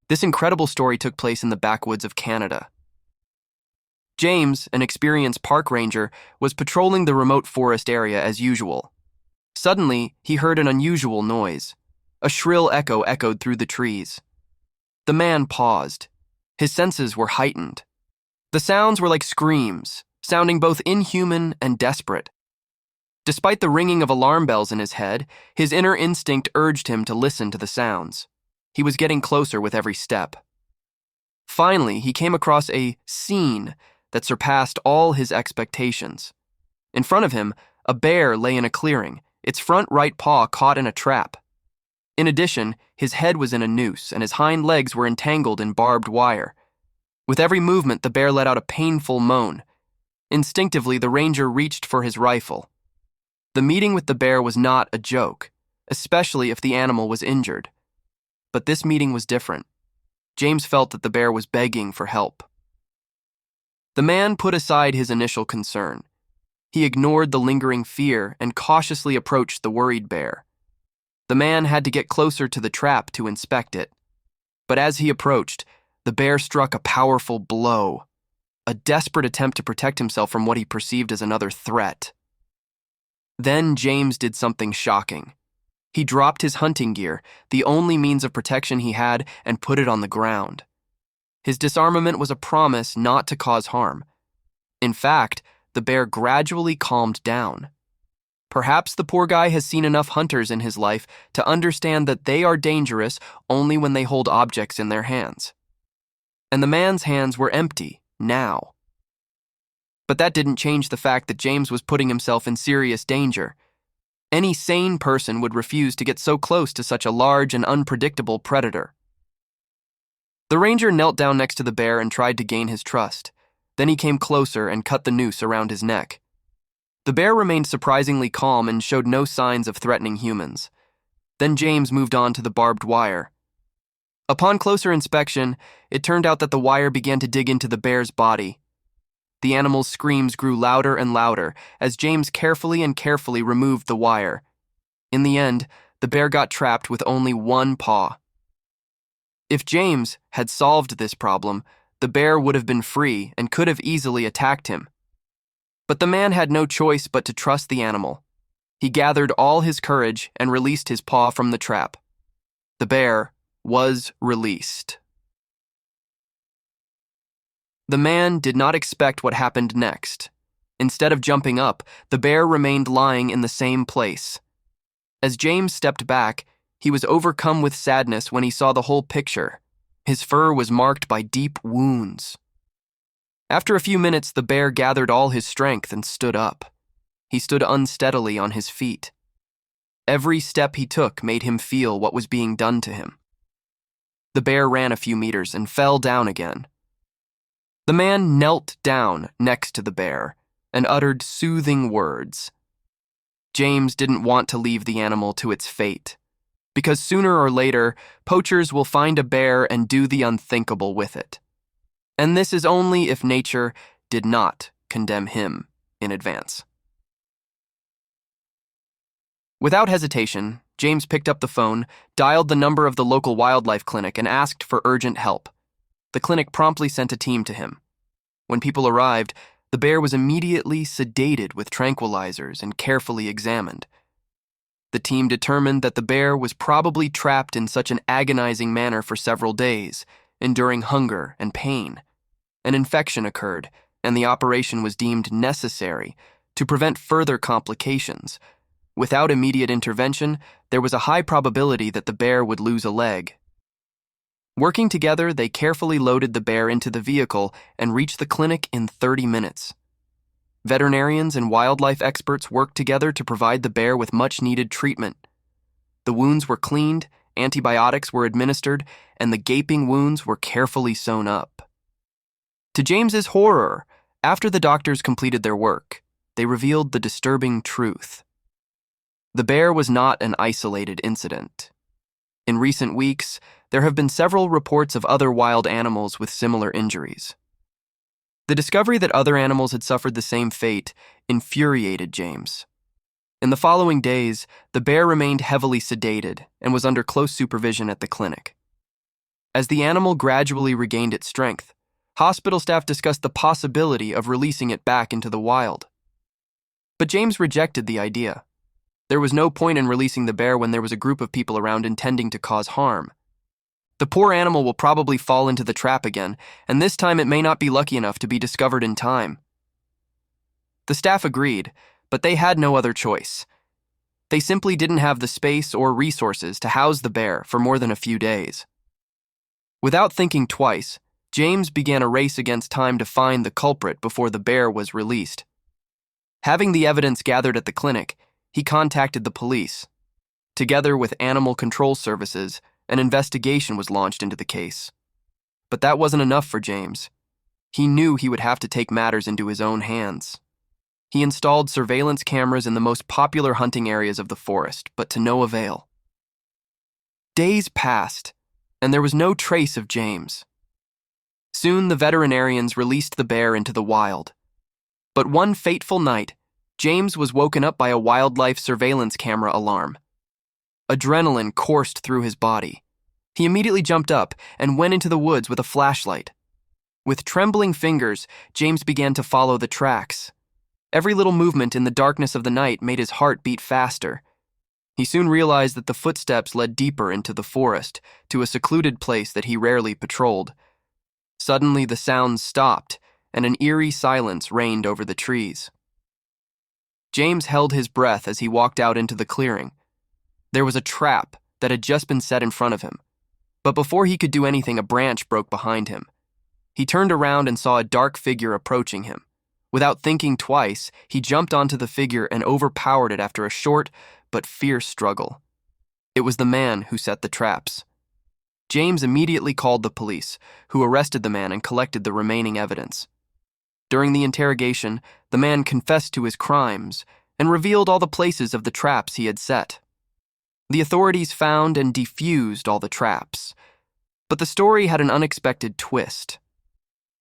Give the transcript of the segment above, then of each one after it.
This incredible story took place in the backwoods of Canada. James, an experienced park ranger, was patrolling the remote forest area as usual. Suddenly, he heard an unusual noise. A shrill echo echoed through the trees. The man paused. His senses were heightened. The sounds were like screams, sounding both inhuman and desperate. Despite the ringing of alarm bells in his head, his inner instinct urged him to listen to the sounds. He was getting closer with every step. Finally, he came across a scene that surpassed all his expectations. In front of him, a bear lay in a clearing, its front right paw caught in a trap. In addition, his head was in a noose and his hind legs were entangled in barbed wire. With every movement, the bear let out a painful moan. Instinctively, the ranger reached for his rifle. The meeting with the bear was not a joke, especially if the animal was injured. But this meeting was different. James felt that the bear was begging for help. The man put aside his initial concern. He ignored the lingering fear and cautiously approached the worried bear. The man had to get closer to the trap to inspect it. But as he approached, the bear struck a powerful blow, a desperate attempt to protect himself from what he perceived as another threat. Then James did something shocking. He dropped his hunting gear, the only means of protection he had, and put it on the ground. His disarmament was a promise not to cause harm. In fact, the bear gradually calmed down. Perhaps the poor guy has seen enough hunters in his life to understand that they are dangerous only when they hold objects in their hands. And the man's hands were empty, now. But that didn't change the fact that James was putting himself in serious danger. Any sane person would refuse to get so close to such a large and unpredictable predator. The ranger knelt down next to the bear and tried to gain his trust. Then he came closer and cut the noose around his neck. The bear remained surprisingly calm and showed no signs of threatening humans. Then James moved on to the barbed wire. Upon closer inspection, it turned out that the wire began to dig into the bear's body. The animal's screams grew louder and louder as James carefully removed the wire. In the end, the bear got trapped with only one paw. If James had solved this problem, the bear would have been free and could have easily attacked him. But the man had no choice but to trust the animal. He gathered all his courage and released his paw from the trap. The bear was released. The man did not expect what happened next. Instead of jumping up, the bear remained lying in the same place. As James stepped back, he was overcome with sadness when he saw the whole picture. His fur was marked by deep wounds. After a few minutes, the bear gathered all his strength and stood up. He stood unsteadily on his feet. Every step he took made him feel what was being done to him. The bear ran a few meters and fell down again. The man knelt down next to the bear and uttered soothing words. James didn't want to leave the animal to its fate, because sooner or later, poachers will find a bear and do the unthinkable with it. And this is only if nature did not condemn him in advance. Without hesitation, James picked up the phone, dialed the number of the local wildlife clinic, and asked for urgent help. The clinic promptly sent a team to him. When people arrived, the bear was immediately sedated with tranquilizers and carefully examined. The team determined that the bear was probably trapped in such an agonizing manner for several days, enduring hunger and pain. An infection occurred, and the operation was deemed necessary to prevent further complications. Without immediate intervention, there was a high probability that the bear would lose a leg. Working together, they carefully loaded the bear into the vehicle and reached the clinic in 30 minutes. Veterinarians and wildlife experts worked together to provide the bear with much-needed treatment. The wounds were cleaned, antibiotics were administered, and the gaping wounds were carefully sewn up. To James's horror, after the doctors completed their work, they revealed the disturbing truth. The bear was not an isolated incident. In recent weeks, there have been several reports of other wild animals with similar injuries. The discovery that other animals had suffered the same fate infuriated James. In the following days, the bear remained heavily sedated and was under close supervision at the clinic. As the animal gradually regained its strength, hospital staff discussed the possibility of releasing it back into the wild. But James rejected the idea. There was no point in releasing the bear when there was a group of people around intending to cause harm. The poor animal will probably fall into the trap again, and this time it may not be lucky enough to be discovered in time. The staff agreed, but they had no other choice. They simply didn't have the space or resources to house the bear for more than a few days. Without thinking twice, James began a race against time to find the culprit before the bear was released. Having the evidence gathered at the clinic, he contacted the police. Together with animal control services, an investigation was launched into the case. But that wasn't enough for James. He knew he would have to take matters into his own hands. He installed surveillance cameras in the most popular hunting areas of the forest, but to no avail. Days passed, and there was no trace of James. Soon the veterinarians released the bear into the wild. But one fateful night, James was woken up by a wildlife surveillance camera alarm. Adrenaline coursed through his body. He immediately jumped up and went into the woods with a flashlight. With trembling fingers, James began to follow the tracks. Every little movement in the darkness of the night made his heart beat faster. He soon realized that the footsteps led deeper into the forest, to a secluded place that he rarely patrolled. Suddenly the sounds stopped, and an eerie silence reigned over the trees. James held his breath as he walked out into the clearing. There was a trap that had just been set in front of him, but before he could do anything, a branch broke behind him. He turned around and saw a dark figure approaching him. Without thinking twice, he jumped onto the figure and overpowered it after a short but fierce struggle. It was the man who set the traps. James immediately called the police, who arrested the man and collected the remaining evidence. During the interrogation, the man confessed to his crimes and revealed all the places of the traps he had set. The authorities found and defused all the traps, but the story had an unexpected twist.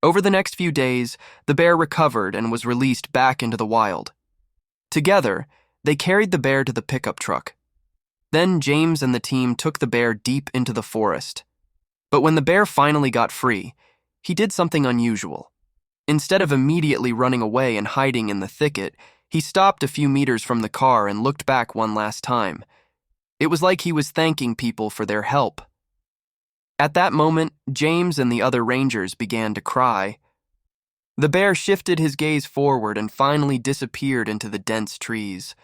Over the next few days, the bear recovered and was released back into the wild. Together, they carried the bear to the pickup truck. Then James and the team took the bear deep into the forest. But when the bear finally got free, he did something unusual. Instead of immediately running away and hiding in the thicket, he stopped a few meters from the car and looked back one last time. It was like he was thanking people for their help. At that moment, James and the other rangers began to cry. The bear shifted his gaze forward and finally disappeared into the dense trees.